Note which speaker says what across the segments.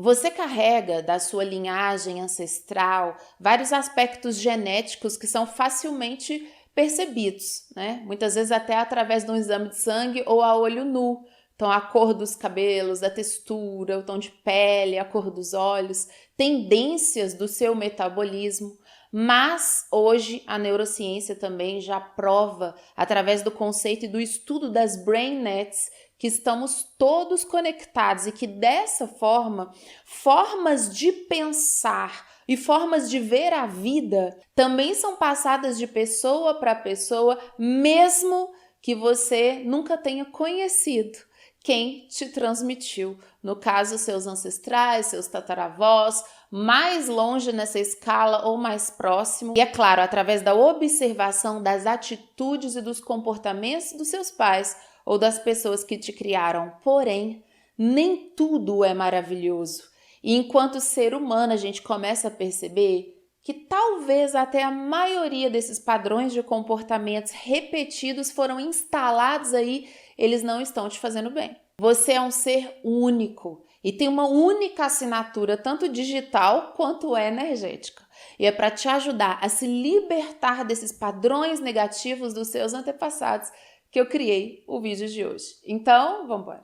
Speaker 1: Você carrega da sua linhagem ancestral vários aspectos genéticos que são facilmente percebidos, né? Muitas vezes até através de um exame de sangue ou a olho nu. Então, a cor dos cabelos, a textura, o tom de pele, a cor dos olhos, tendências do seu metabolismo. Mas hoje a neurociência também já prova, através do conceito e do estudo das brain nets, que estamos todos conectados e que dessa forma, formas de pensar e formas de ver a vida também são passadas de pessoa para pessoa, mesmo que você nunca tenha conhecido quem te transmitiu. No caso, seus ancestrais, seus tataravós, mais longe nessa escala ou mais próximo. E é claro, através da observação das atitudes e dos comportamentos dos seus pais ou das pessoas que te criaram. Porém, nem tudo é maravilhoso. E enquanto ser humano, a gente começa a perceber que talvez até a maioria desses padrões de comportamentos repetidos foram instalados aí, eles não estão te fazendo bem. Você é um ser único e tem uma única assinatura, tanto digital quanto energética. E é para te ajudar a se libertar desses padrões negativos dos seus antepassados que eu criei o vídeo de hoje. Então, vamos embora.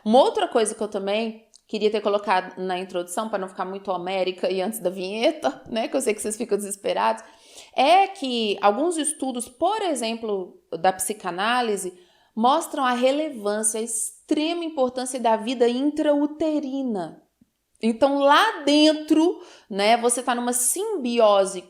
Speaker 1: Uma outra coisa que eu também queria ter colocado na introdução, para não ficar muito homérica e antes da vinheta, né, que eu sei que vocês ficam desesperados, é que alguns estudos, por exemplo, da psicanálise, mostram a relevância, a extrema importância da vida intrauterina. Então, lá dentro, né, você está numa simbiose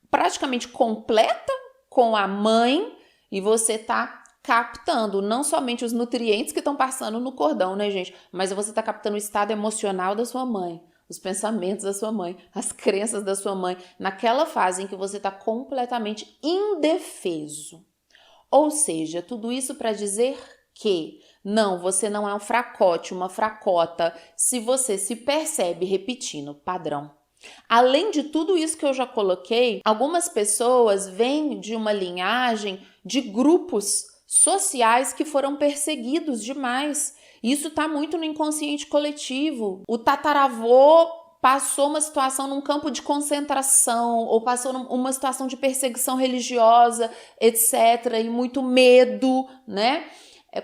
Speaker 1: praticamente completa com a mãe e você está captando não somente os nutrientes que estão passando no cordão, né, gente? Mas você está captando o estado emocional da sua mãe, os pensamentos da sua mãe, as crenças da sua mãe, naquela fase em que você está completamente indefeso. Ou seja, tudo isso para dizer que não, você não é um fracote, uma fracota, se você se percebe repetindo padrão. Além de tudo isso que eu já coloquei, algumas pessoas vêm de uma linhagem de grupos sociais que foram perseguidos demais. Isso está muito no inconsciente coletivo. O tataravô passou uma situação num campo de concentração ou passou uma situação de perseguição religiosa, etc. E muito medo, né?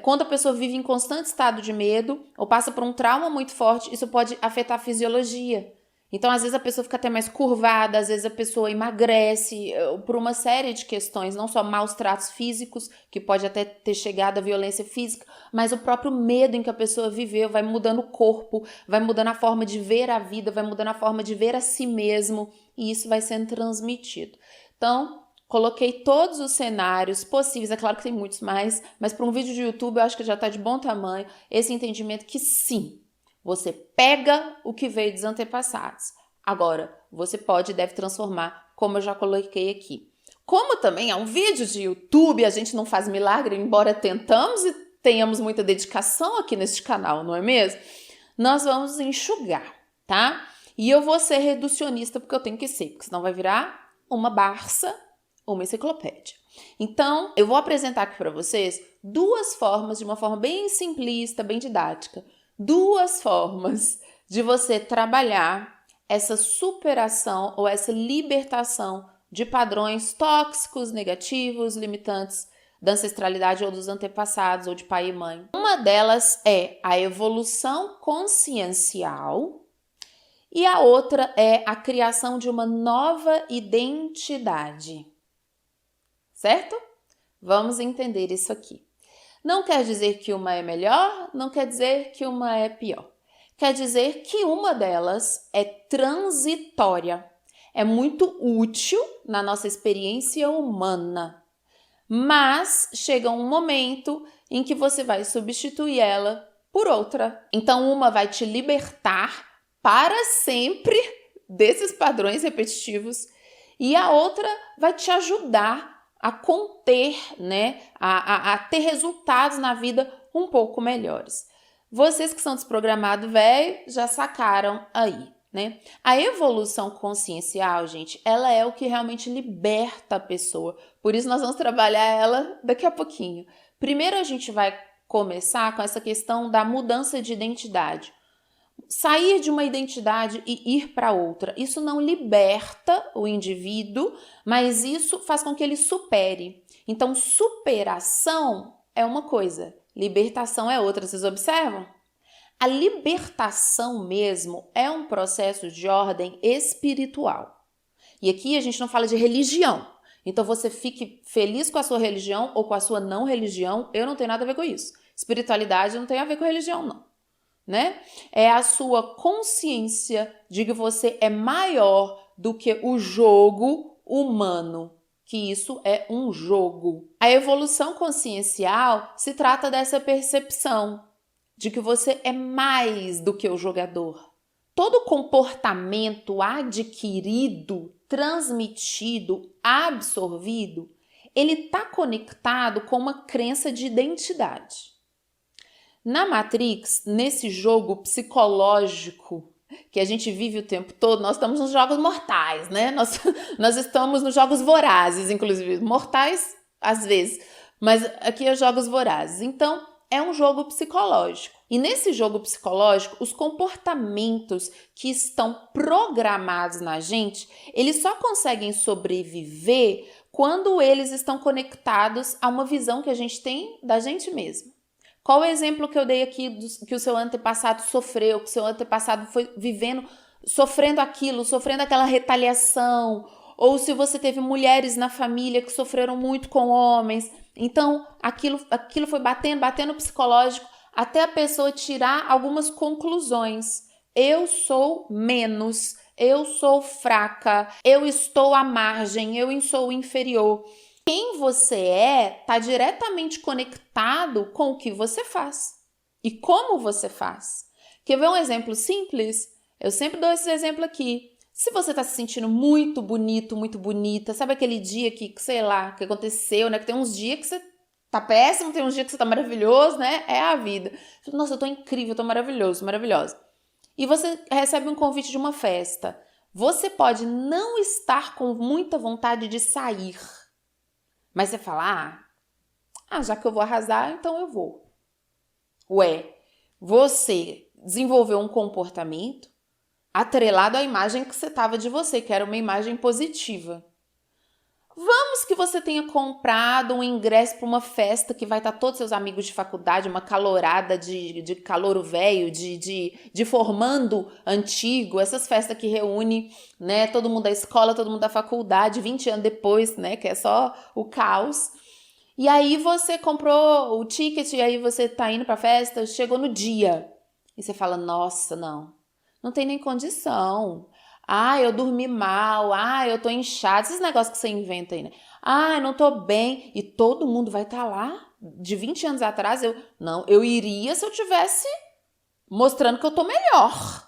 Speaker 1: Quando a pessoa vive em constante estado de medo ou passa por um trauma muito forte, isso pode afetar a fisiologia. Então, às vezes a pessoa fica até mais curvada, às vezes a pessoa emagrece por uma série de questões, não só maus tratos físicos, que pode até ter chegado à violência física, mas o próprio medo em que a pessoa viveu vai mudando o corpo, vai mudando a forma de ver a vida, vai mudando a forma de ver a si mesmo, e isso vai sendo transmitido. Então, coloquei todos os cenários possíveis, é claro que tem muitos mais, mas para um vídeo de YouTube eu acho que já está de bom tamanho esse entendimento que sim, você pega o que veio dos antepassados. Agora, você pode e deve transformar, como eu já coloquei aqui. Como também é um vídeo de YouTube, a gente não faz milagre, embora tentamos e tenhamos muita dedicação aqui neste canal, não é mesmo? Nós vamos enxugar, tá? E eu vou ser reducionista porque eu tenho que ser, porque senão vai virar uma Barça, uma enciclopédia. Então, eu vou apresentar aqui para vocês duas formas, de uma forma bem simplista, bem didática, duas formas de você trabalhar essa superação ou essa libertação de padrões tóxicos, negativos, limitantes da ancestralidade ou dos antepassados ou de pai e mãe. Uma delas é a evolução consciencial e a outra é a criação de uma nova identidade. Certo? Vamos entender isso aqui. Não quer dizer que uma é melhor, não quer dizer que uma é pior. Quer dizer que uma delas é transitória. É muito útil na nossa experiência humana. Mas chega um momento em que você vai substituir ela por outra. Então, uma vai te libertar para sempre desses padrões repetitivos e a outra vai te ajudar a conter, né, a ter resultados na vida um pouco melhores. Vocês que são desprogramados velho já sacaram aí, né? A evolução consciencial, gente, ela é o que realmente liberta a pessoa. Por isso nós vamos trabalhar ela daqui a pouquinho. Primeiro a gente vai começar com essa questão da mudança de identidade. Sair de uma identidade e ir para outra. Isso não liberta o indivíduo, mas isso faz com que ele supere. Então, superação é uma coisa, libertação é outra. Vocês observam? A libertação mesmo é um processo de ordem espiritual. E aqui a gente não fala de religião. Então você fique feliz com a sua religião ou com a sua não religião, eu não tenho nada a ver com isso. Espiritualidade não tem a ver com religião, não. Né? É a sua consciência de que você é maior do que o jogo humano, que isso é um jogo. A evolução consciencial se trata dessa percepção de que você é mais do que o jogador. Todo comportamento adquirido, transmitido, absorvido, ele está conectado com uma crença de identidade. Na Matrix, nesse jogo psicológico que a gente vive o tempo todo, nós estamos nos jogos mortais, né? Nós estamos nos jogos vorazes, inclusive. Mortais, às vezes, mas aqui é jogos vorazes. Então, é um jogo psicológico. E nesse jogo psicológico, os comportamentos que estão programados na gente, eles só conseguem sobreviver quando eles estão conectados a uma visão que a gente tem da gente mesmo. Qual o exemplo que eu dei aqui que o seu antepassado sofreu, que o seu antepassado foi vivendo, sofrendo aquilo, sofrendo aquela retaliação, ou se você teve mulheres na família que sofreram muito com homens. Então, aquilo foi batendo no psicológico até a pessoa tirar algumas conclusões. Eu sou menos, eu sou fraca, eu estou à margem, eu sou inferior. Quem você é está diretamente conectado com o que você faz e como você faz. Quer ver um exemplo simples? Eu sempre dou esse exemplo aqui. Se você está se sentindo muito bonito, muito bonita, sabe aquele dia que, sei lá, que aconteceu, né? Que tem uns dias que você tá péssimo, tem uns dias que você tá maravilhoso, né? É a vida. Nossa, eu tô incrível, eu tô maravilhoso, maravilhosa. E você recebe um convite de uma festa. Você pode não estar com muita vontade de sair. Mas você fala, já que eu vou arrasar, então eu vou. Ué, você desenvolveu um comportamento atrelado à imagem que você tava de você, que era uma imagem positiva. Vamos que você tenha comprado um ingresso para uma festa que vai estar todos seus amigos de faculdade, uma calorada de calouro velho, de formando antigo, essas festas que reúne, né, todo mundo da escola, todo mundo da faculdade, 20 anos depois, né, que é só o caos. E aí você comprou o ticket e aí você tá indo pra festa, chegou no dia. E você fala, nossa, não tem nem condição. Eu dormi mal, eu tô inchado, esses negócios que você inventa aí, né? Eu não tô bem, e todo mundo vai estar lá, de 20 anos atrás, eu iria se eu tivesse mostrando que eu tô melhor.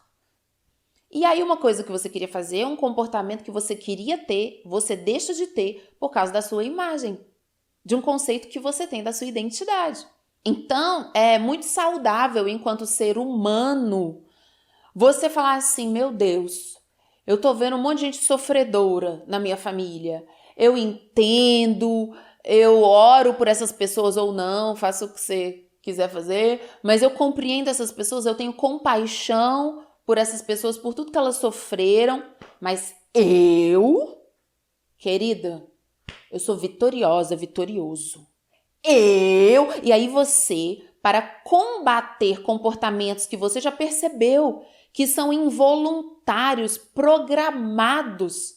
Speaker 1: E aí uma coisa que você queria fazer, um comportamento que você queria ter, você deixa de ter por causa da sua imagem, de um conceito que você tem da sua identidade. Então, é muito saudável enquanto ser humano, você falar assim, meu Deus, eu tô vendo um monte de gente sofredora na minha família. Eu entendo, eu oro por essas pessoas ou não, faço o que você quiser fazer, mas eu compreendo essas pessoas, eu tenho compaixão por essas pessoas, por tudo que elas sofreram, mas querida, eu sou vitoriosa, vitorioso. E aí você, para combater comportamentos que você já percebeu, que são involuntários, programados,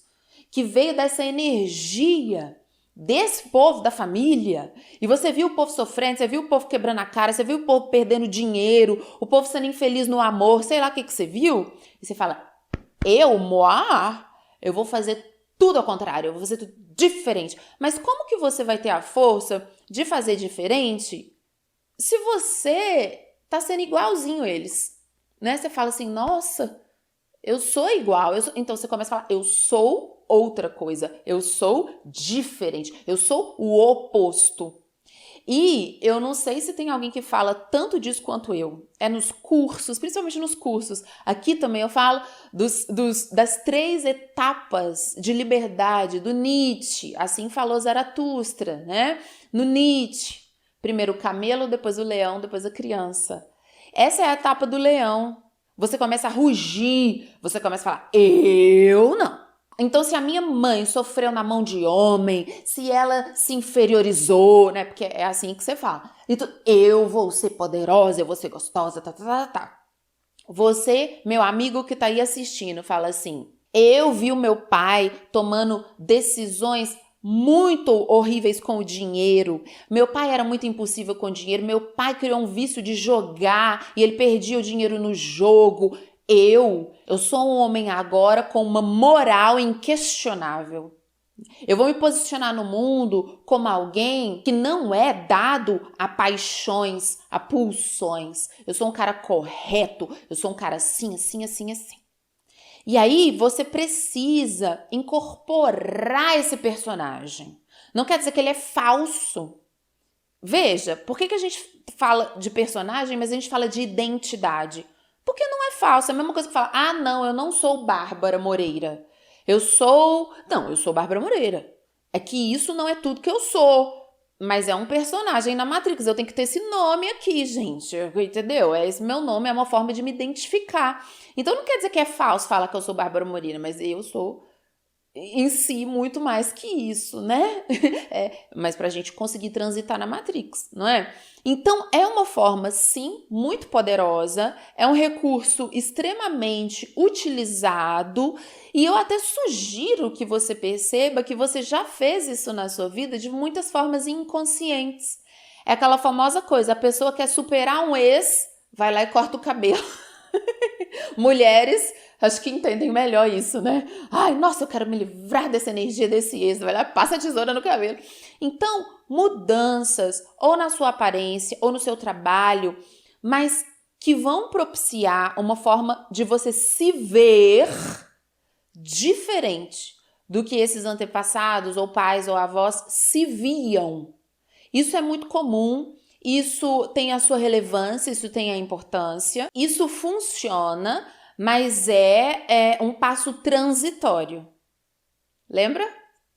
Speaker 1: que veio dessa energia desse povo da família, e você viu o povo sofrendo, você viu o povo quebrando a cara, você viu o povo perdendo dinheiro, o povo sendo infeliz no amor, sei lá o que você viu, e você fala, eu vou fazer tudo ao contrário, eu vou fazer tudo diferente. Mas como que você vai ter a força de fazer diferente se você tá sendo igualzinho eles? Né? Você fala assim, nossa, eu sou igual. Então você começa a falar, eu sou outra coisa. Eu sou diferente. Eu sou o oposto. E eu não sei se tem alguém que fala tanto disso quanto eu. É nos cursos, principalmente nos cursos. Aqui também eu falo das 3 etapas de liberdade do Nietzsche. Assim falou Zaratustra, né? No Nietzsche. Primeiro o camelo, depois o leão, depois a criança. Essa é a etapa do leão. Você começa a rugir, você começa a falar, eu não. Então, se a minha mãe sofreu na mão de homem, se ela se inferiorizou, né? Porque é assim que você fala. Então, eu vou ser poderosa, eu vou ser gostosa, tá. Você, meu amigo que tá aí assistindo, fala assim, eu vi o meu pai tomando decisões muito horríveis com o dinheiro. Meu pai era muito impossível com o dinheiro. Meu pai criou um vício de jogar e ele perdia o dinheiro no jogo. Eu sou um homem agora com uma moral inquestionável. Eu vou me posicionar no mundo como alguém que não é dado a paixões, a pulsões. Eu sou um cara correto, eu sou um cara assim. E aí você precisa incorporar esse personagem. Não quer dizer que ele é falso. Veja, por que a gente fala de personagem, mas a gente fala de identidade? Porque não é falso. É a mesma coisa que falar, não, eu não sou Bárbara Moreira. Eu sou Bárbara Moreira. É que isso não é tudo que eu sou. Mas é um personagem na Matrix. Eu tenho que ter esse nome aqui, gente. Entendeu? Esse meu nome é uma forma de me identificar. Então não quer dizer que é falso falar que eu sou Bárbara Moreira, mas eu sou em si muito mais que isso, né? Mas pra gente conseguir transitar na Matrix, não é? Então é uma forma, sim, muito poderosa, é um recurso extremamente utilizado e eu até sugiro que você perceba que você já fez isso na sua vida de muitas formas inconscientes. É aquela famosa coisa, a pessoa quer superar um ex, vai lá e corta o cabelo. Mulheres, acho que entendem melhor isso, né? Ai, nossa, eu quero me livrar dessa energia desse ex. Vai lá, passa a tesoura no cabelo. Então, mudanças, ou na sua aparência, ou no seu trabalho, mas que vão propiciar uma forma de você se ver diferente do que esses antepassados, ou pais, ou avós se viam. Isso é muito comum. Isso tem a sua relevância, isso tem a importância, isso funciona, mas é um passo transitório. Lembra?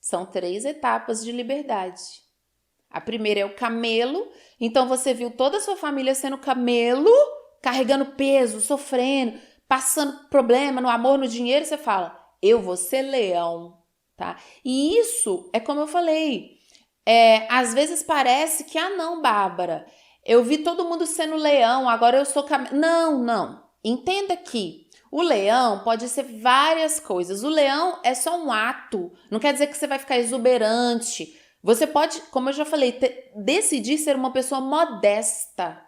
Speaker 1: São 3 etapas de liberdade. A primeira é o camelo, então você viu toda a sua família sendo camelo, carregando peso, sofrendo, passando problema no amor, no dinheiro, e você fala, eu vou ser leão, tá? E isso é como eu falei, às vezes parece que, não, Bárbara, eu vi todo mundo sendo leão, agora eu sou camelo. Não. Entenda que o leão pode ser várias coisas. O leão é só um ato, não quer dizer que você vai ficar exuberante. Você pode, como eu já falei, decidir ser uma pessoa modesta,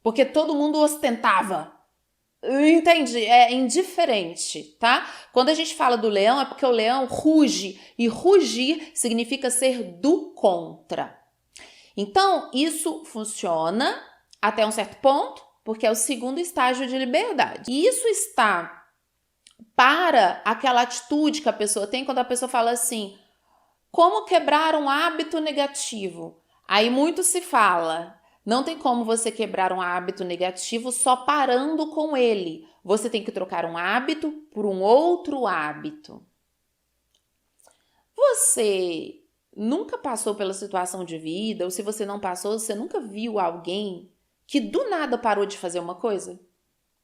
Speaker 1: porque todo mundo ostentava. Entende? É indiferente, tá? Quando a gente fala do leão, é porque o leão ruge, e rugir significa ser do contra. Então, isso funciona até um certo ponto, porque é o segundo estágio de liberdade. E isso está para aquela atitude que a pessoa tem quando a pessoa fala assim, como quebrar um hábito negativo? Aí muito se fala, não tem como você quebrar um hábito negativo só parando com ele. Você tem que trocar um hábito por um outro hábito. Você nunca passou pela situação de vida, ou se você não passou, você nunca viu alguém que do nada parou de fazer uma coisa?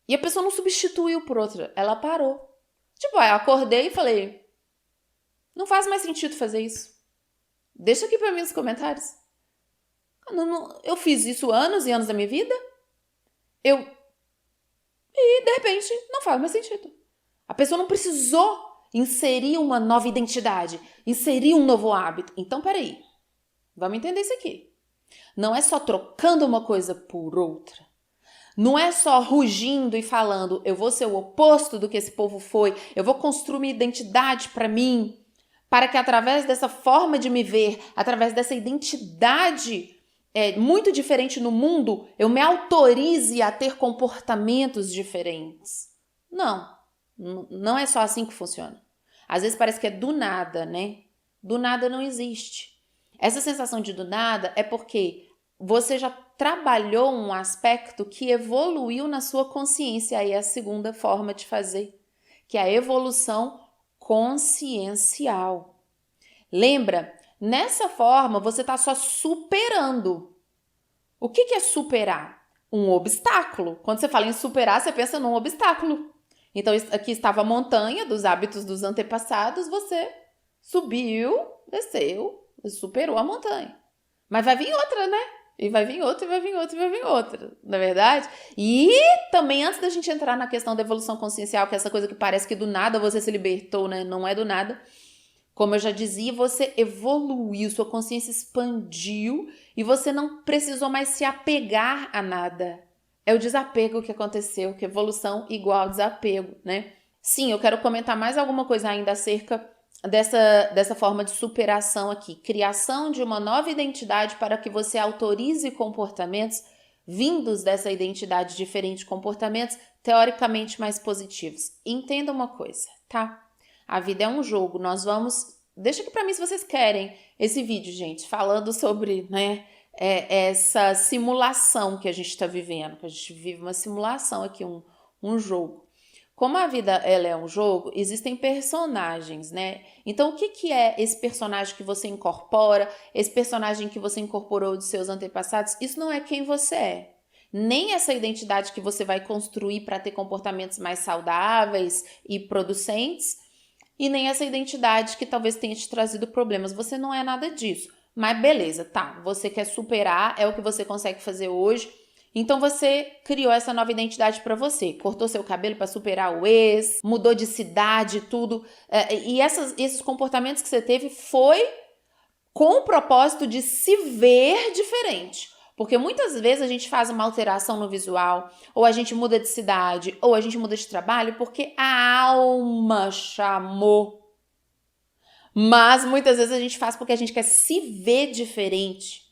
Speaker 1: E a pessoa não substituiu por outra, ela parou. Tipo, eu acordei e falei, não faz mais sentido fazer isso. Deixa aqui pra mim nos comentários. Eu fiz isso anos e anos da minha vida. E de repente não faz mais sentido. A pessoa não precisou inserir uma nova identidade, inserir um novo hábito. Então, peraí. Vamos entender isso aqui. Não é só trocando uma coisa por outra. Não é só rugindo e falando, eu vou ser o oposto do que esse povo foi, eu vou construir uma identidade para mim, para que através dessa forma de me ver, através dessa identidade muito diferente no mundo, eu me autorize a ter comportamentos diferentes. Não é só assim que funciona. Às vezes parece que é do nada, né? Do nada não existe. Essa sensação de do nada é porque você já trabalhou um aspecto que evoluiu na sua consciência. Aí é a segunda forma de fazer, que é a evolução consciencial. Lembra? Nessa forma, você está só superando. O que é superar? Um obstáculo. Quando você fala em superar, você pensa num obstáculo. Então, aqui estava a montanha dos hábitos dos antepassados, você subiu, desceu, superou a montanha. Mas vai vir outra, né? E vai vir outra, e vai vir outra, e vai vir outra, não é verdade? E também, antes da gente entrar na questão da evolução consciencial, que é essa coisa que parece que do nada você se libertou, né? Não é do nada. Como eu já dizia, você evoluiu, sua consciência expandiu e você não precisou mais se apegar a nada. É o desapego que aconteceu, que evolução igual desapego, né? Sim, eu quero comentar mais alguma coisa ainda acerca dessa forma de superação aqui. Criação de uma nova identidade para que você autorize comportamentos vindos dessa identidade, diferentes comportamentos teoricamente mais positivos. Entenda uma coisa, tá? A vida é um jogo, nós vamos... Deixa aqui pra mim se vocês querem esse vídeo, gente, falando sobre, né, essa simulação que a gente está vivendo, que a gente vive uma simulação aqui, um jogo. Como a vida ela é um jogo, existem personagens, né? Então, o que é esse personagem que você incorpora, esse personagem que você incorporou dos seus antepassados? Isso não é quem você é. Nem essa identidade que você vai construir para ter comportamentos mais saudáveis e producentes, e nem essa identidade que talvez tenha te trazido problemas. Você não é nada disso. Mas beleza, tá, você quer superar, é o que você consegue fazer hoje. Então você criou essa nova identidade para você, cortou seu cabelo para superar o ex, mudou de cidade, tudo. E esses comportamentos que você teve foi com o propósito de se ver diferente. Porque muitas vezes a gente faz uma alteração no visual, ou a gente muda de cidade, ou a gente muda de trabalho porque a alma chamou. Mas muitas vezes a gente faz porque a gente quer se ver diferente.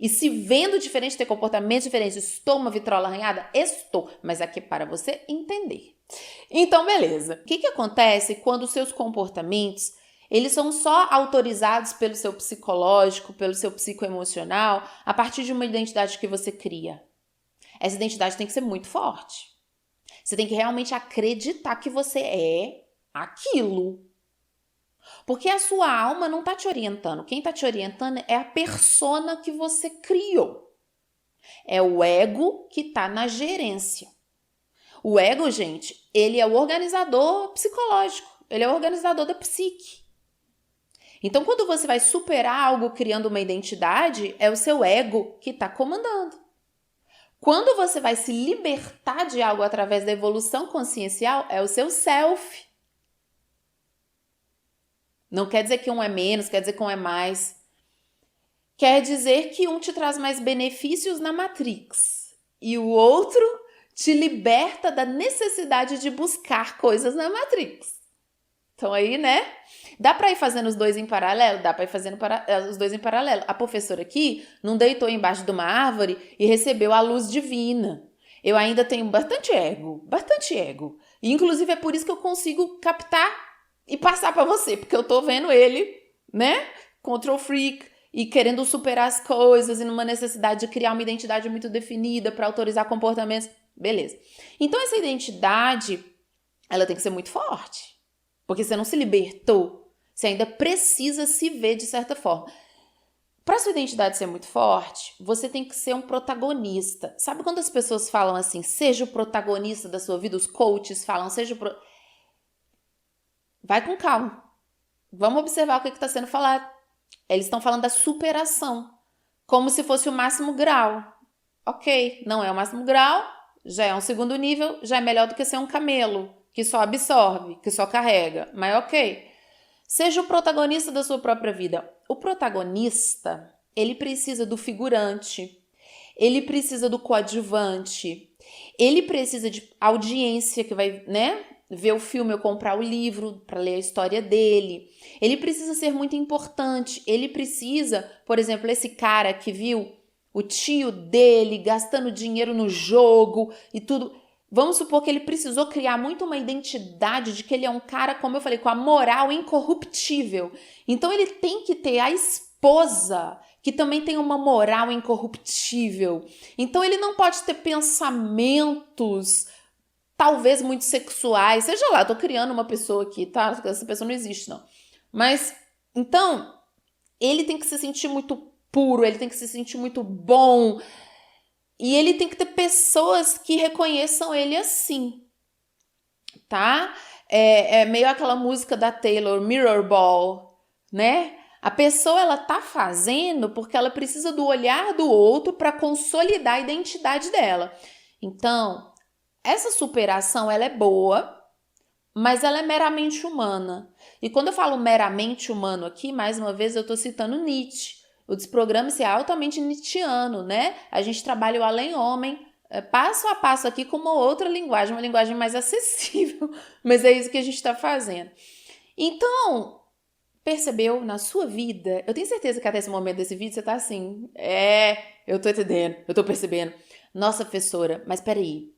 Speaker 1: E se vendo diferente, ter comportamentos diferentes, estou uma vitrola arranhada? Estou, mas aqui é para você entender. Então, beleza. O que acontece quando os seus comportamentos, eles são só autorizados pelo seu psicológico, pelo seu psicoemocional, a partir de uma identidade que você cria? Essa identidade tem que ser muito forte. Você tem que realmente acreditar que você é aquilo. Porque a sua alma não está te orientando. Quem está te orientando é a persona que você criou. É o ego que está na gerência. O ego, gente, ele é o organizador psicológico. Ele é o organizador da psique. Então, quando você vai superar algo criando uma identidade, é o seu ego que está comandando. Quando você vai se libertar de algo através da evolução consciencial, é o seu self. Não quer dizer que um é menos, quer dizer que um é mais. Quer dizer que um te traz mais benefícios na Matrix e o outro te liberta da necessidade de buscar coisas na Matrix. Então aí, né? Dá para ir fazendo os dois em paralelo? Dá para ir fazendo os dois em paralelo. A professora aqui não deitou embaixo de uma árvore e recebeu a luz divina. Eu ainda tenho bastante ego. E, inclusive, é por isso que eu consigo captar e passar para você, porque eu tô vendo ele, né? Control freak e querendo superar as coisas e numa necessidade de criar uma identidade muito definida para autorizar comportamentos. Beleza. Então, essa identidade, ela tem que ser muito forte. Porque você não se libertou, você ainda precisa se ver de certa forma. Para sua identidade ser muito forte, você tem que ser um protagonista. Sabe quando as pessoas falam assim, seja o protagonista da sua vida, os coaches falam, seja o Vai com calma. Vamos observar o que está sendo falado. Eles estão falando da superação, como se fosse o máximo grau. Ok, não é o máximo grau, já é um segundo nível, já é melhor do que ser um camelo, que só absorve, que só carrega. Mas ok. Seja o protagonista da sua própria vida. O protagonista, ele precisa do figurante, ele precisa do coadjuvante, ele precisa de audiência que vai, né? Ver o filme ou comprar o livro para ler a história dele. Ele precisa ser muito importante. Ele precisa, por exemplo, esse cara que viu o tio dele gastando dinheiro no jogo e tudo. Vamos supor que ele precisou criar muito uma identidade de que ele é um cara, como eu falei, com a moral incorruptível. Então ele tem que ter a esposa que também tem uma moral incorruptível. Então ele não pode ter pensamentos talvez muito sexuais. Seja lá, eu tô criando uma pessoa aqui, tá? Essa pessoa não existe, não. Mas, então, ele tem que se sentir muito puro, ele tem que se sentir muito bom. E ele tem que ter pessoas que reconheçam ele assim, tá? É meio aquela música da Taylor, Mirror Ball, né? A pessoa, ela tá fazendo porque ela precisa do olhar do outro para consolidar a identidade dela. Então, essa superação, ela é boa, mas ela é meramente humana. E quando eu falo meramente humano aqui, mais uma vez, eu tô citando Nietzsche. O Desprograma-se é altamente nietzschiano, né? A gente trabalha o além-homem, passo a passo aqui com uma outra linguagem, uma linguagem mais acessível. Mas é isso que a gente está fazendo. Então, percebeu na sua vida? Eu tenho certeza que até esse momento desse vídeo você tá assim, eu tô entendendo, eu tô percebendo. Nossa, professora, mas peraí,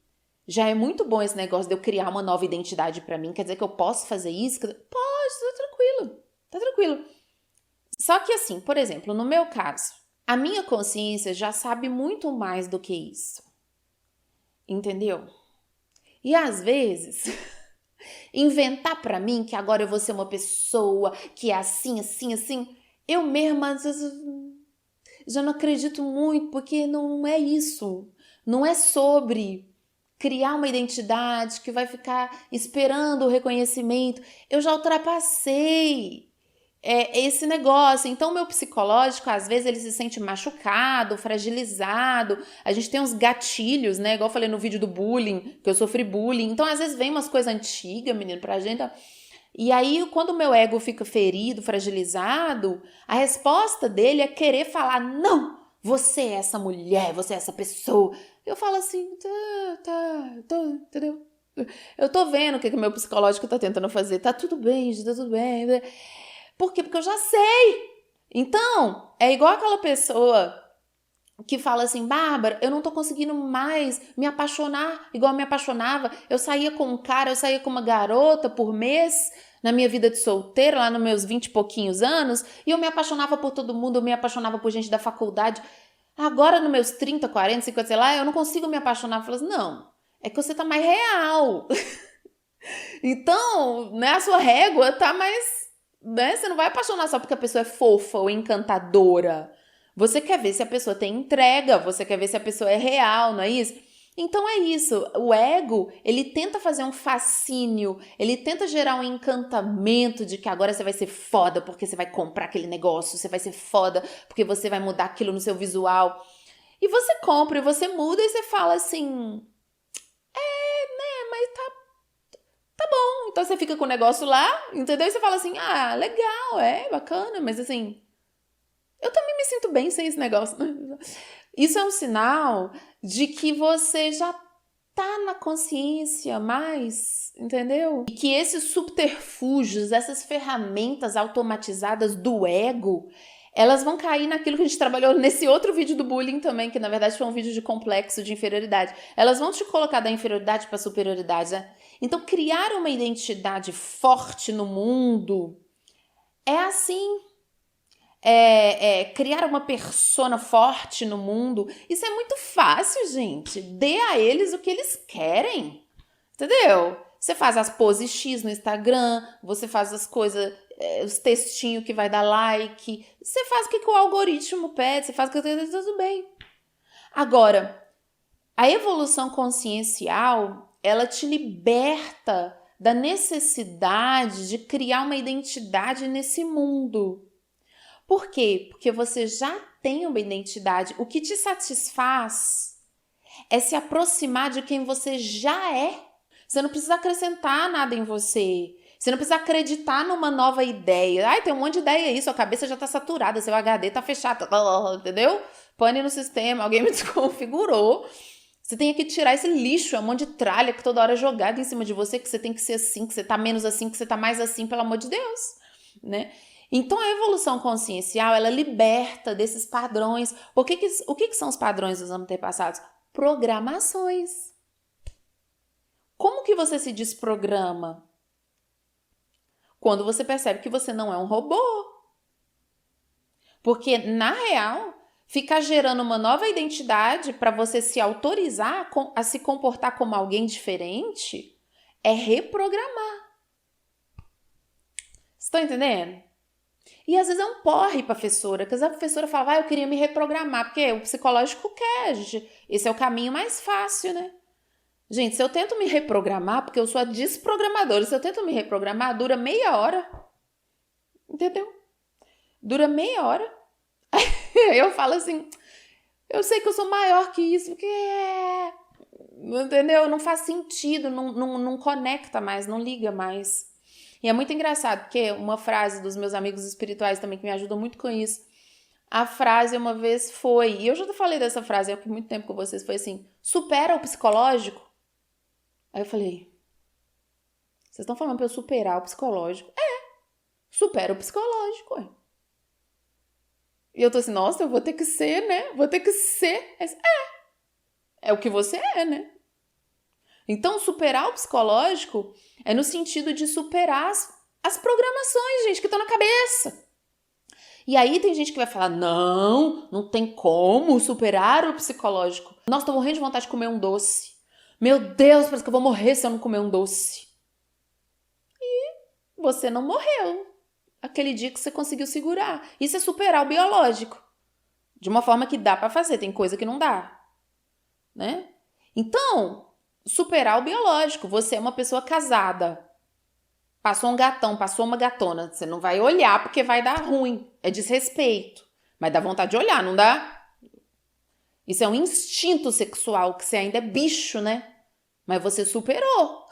Speaker 1: já é muito bom esse negócio de eu criar uma nova identidade pra mim, quer dizer que eu posso fazer isso? Pode, tá tranquilo. Só que assim, por exemplo, no meu caso, a minha consciência já sabe muito mais do que isso, entendeu? E às vezes... inventar pra mim que agora eu vou ser uma pessoa que é assim, assim, assim, eu mesma às vezes já não acredito muito, porque não é isso. Não é sobre criar uma identidade que vai ficar esperando o reconhecimento. Eu já ultrapassei esse negócio. Então, o meu psicológico, às vezes, ele se sente machucado, fragilizado. A gente tem uns gatilhos, né? Igual eu falei no vídeo do bullying, que eu sofri bullying. Então, às vezes, vem umas coisas antigas, menino, pra gente. E aí, quando o meu ego fica ferido, fragilizado, a resposta dele é querer falar, não, você é essa mulher, você é essa pessoa. Eu falo assim, entendeu? Eu tô vendo o que o meu psicológico tá tentando fazer. Tá tudo bem, gente, tá tudo bem. Por quê? Porque eu já sei. Então, é igual aquela pessoa que fala assim, Bárbara, eu não tô conseguindo mais me apaixonar igual eu me apaixonava. Eu saía com um cara, eu saía com uma garota por mês na minha vida de solteira, lá nos meus 20 e pouquinhos anos, e eu me apaixonava por todo mundo, eu me apaixonava por gente da faculdade. Agora, nos meus 30, 40, 50, sei lá, eu não consigo me apaixonar. Eu falo assim, não, é que você tá mais real. Então, né, a sua régua tá mais... né? Você não vai apaixonar só porque a pessoa é fofa ou encantadora. Você quer ver se a pessoa tem entrega, você quer ver se a pessoa é real, não é isso? Então é isso, o ego, ele tenta fazer um fascínio, ele tenta gerar um encantamento de que agora você vai ser foda porque você vai comprar aquele negócio, você vai ser foda porque você vai mudar aquilo no seu visual. E você compra, e você muda e você fala assim, mas tá bom. Então você fica com o negócio lá, entendeu? E você fala assim, legal, bacana, mas assim, eu também me sinto bem sem esse negócio. Isso é um sinal de que você já tá na consciência mais, entendeu? E que esses subterfúgios, essas ferramentas automatizadas do ego, elas vão cair naquilo que a gente trabalhou nesse outro vídeo do bullying também, que na verdade foi um vídeo de complexo de inferioridade. Elas vão te colocar da inferioridade para superioridade, né? Então, criar uma identidade forte no mundo é assim. Criar uma persona forte no mundo, isso é muito fácil, gente. Dê a eles o que eles querem, entendeu? Você faz as poses X no Instagram, você faz as coisas, os textinhos que vai dar like, você faz o que o algoritmo pede, você faz o que tudo bem. Agora, a evolução consciencial, ela te liberta da necessidade de criar uma identidade nesse mundo. Por quê? Porque você já tem uma identidade. O que te satisfaz é se aproximar de quem você já é. Você não precisa acrescentar nada em você. Você não precisa acreditar numa nova ideia. Tem um monte de ideia aí, sua cabeça já tá saturada, seu HD tá fechado, entendeu? Pane no sistema, alguém me desconfigurou. Você tem que tirar esse lixo, é um monte de tralha que toda hora é jogada em cima de você, que você tem que ser assim, que você tá menos assim, que você tá mais assim, pelo amor de Deus, né? Então, a evolução consciencial, ela liberta desses padrões. O que são os padrões dos antepassados? Programações. Como que você se desprograma? Quando você percebe que você não é um robô. Porque, na real, ficar gerando uma nova identidade para você se autorizar a se comportar como alguém diferente é reprogramar. Vocês estão entendendo? E às vezes é um porre pra professora, porque a professora fala, eu queria me reprogramar, porque o psicológico quer, gente. Esse é o caminho mais fácil, né? Gente, se eu tento me reprogramar, porque eu sou a desprogramadora, se eu tento me reprogramar, dura meia hora. Entendeu? Dura meia hora. Eu falo assim, eu sei que eu sou maior que isso, porque entendeu? Não faz sentido, não conecta mais, não liga mais. E é muito engraçado, porque uma frase dos meus amigos espirituais também que me ajudou muito com isso, a frase uma vez foi, e eu já falei dessa frase há muito tempo com vocês, foi assim, supera o psicológico? Aí eu falei, vocês estão falando pra eu superar o psicológico? Supera o psicológico, ué. E eu tô assim, nossa, eu vou ter que ser, né? Vou ter que ser. É o que você é, né? Então, superar o psicológico é no sentido de superar as programações, gente, que estão na cabeça. E aí tem gente que vai falar, não tem como superar o psicológico. Nossa, tô morrendo de vontade de comer um doce. Meu Deus, parece que eu vou morrer se eu não comer um doce. E você não morreu. Aquele dia que você conseguiu segurar. Isso é superar o biológico. De uma forma que dá pra fazer, tem coisa que não dá. Né? Então, superar o biológico. Você é uma pessoa casada. Passou um gatão, passou uma gatona. Você não vai olhar porque vai dar ruim. É desrespeito. Mas dá vontade de olhar, não dá? Isso é um instinto sexual, que você ainda é bicho, né? Mas você superou.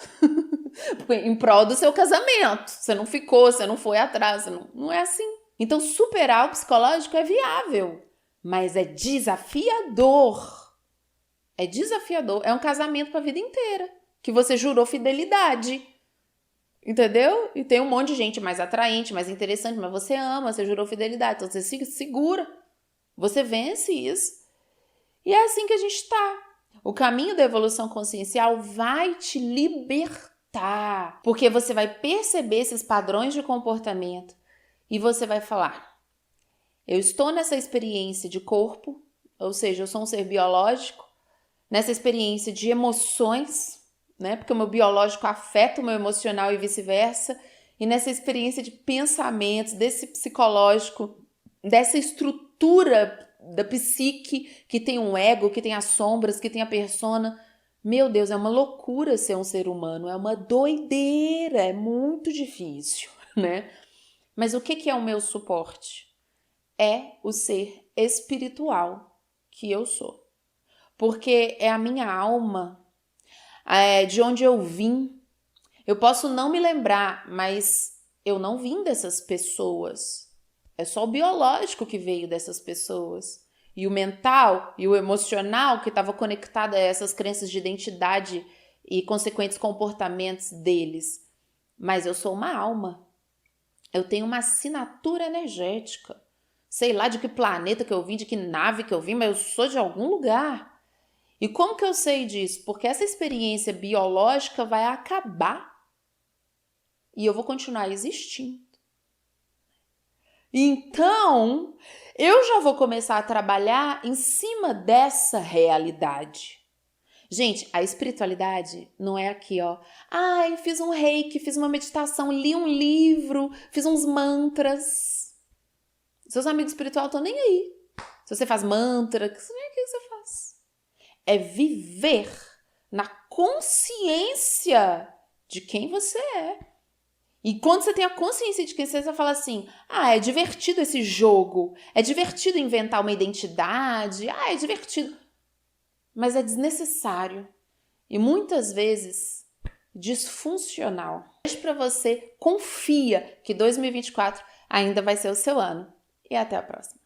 Speaker 1: Em prol do seu casamento. Você não ficou, você não foi atrás. Não é assim. Então, superar o psicológico é viável. Mas é desafiador. É desafiador. É um casamento pra vida inteira. Que você jurou fidelidade. Entendeu? E tem um monte de gente mais atraente, mais interessante, mas você ama, você jurou fidelidade. Então você se segura. Você vence isso. E é assim que a gente tá. O caminho da evolução consciencial vai te libertar. Porque você vai perceber esses padrões de comportamento. E você vai falar, eu estou nessa experiência de corpo, ou seja, eu sou um ser biológico, nessa experiência de emoções, né? Porque o meu biológico afeta o meu emocional e vice-versa, e nessa experiência de pensamentos, desse psicológico, dessa estrutura da psique, que tem um ego, que tem as sombras, que tem a persona. Meu Deus, é uma loucura ser um ser humano, é uma doideira, é muito difícil, né? Mas o que é o meu suporte? É o ser espiritual que eu sou. Porque é a minha alma, de onde eu vim. Eu posso não me lembrar, mas eu não vim dessas pessoas. É só o biológico que veio dessas pessoas. E o mental e o emocional que estava conectado a essas crenças de identidade e consequentes comportamentos deles. Mas eu sou uma alma. Eu tenho uma assinatura energética. Sei lá de que planeta que eu vim, de que nave que eu vim, mas eu sou de algum lugar. E como que eu sei disso? Porque essa experiência biológica vai acabar. E eu vou continuar existindo. Então, eu já vou começar a trabalhar em cima dessa realidade. Gente, a espiritualidade não é aqui, ó. Ai, fiz um reiki, fiz uma meditação, li um livro, fiz uns mantras. Seus amigos espirituais estão nem aí. Se você faz mantra, o que você faz? É viver na consciência de quem você é. E quando você tem a consciência de quem você é, você fala assim, é divertido esse jogo, é divertido inventar uma identidade, é divertido. Mas é desnecessário e muitas vezes disfuncional. Beijo pra você, confia que 2024 ainda vai ser o seu ano. E até a próxima.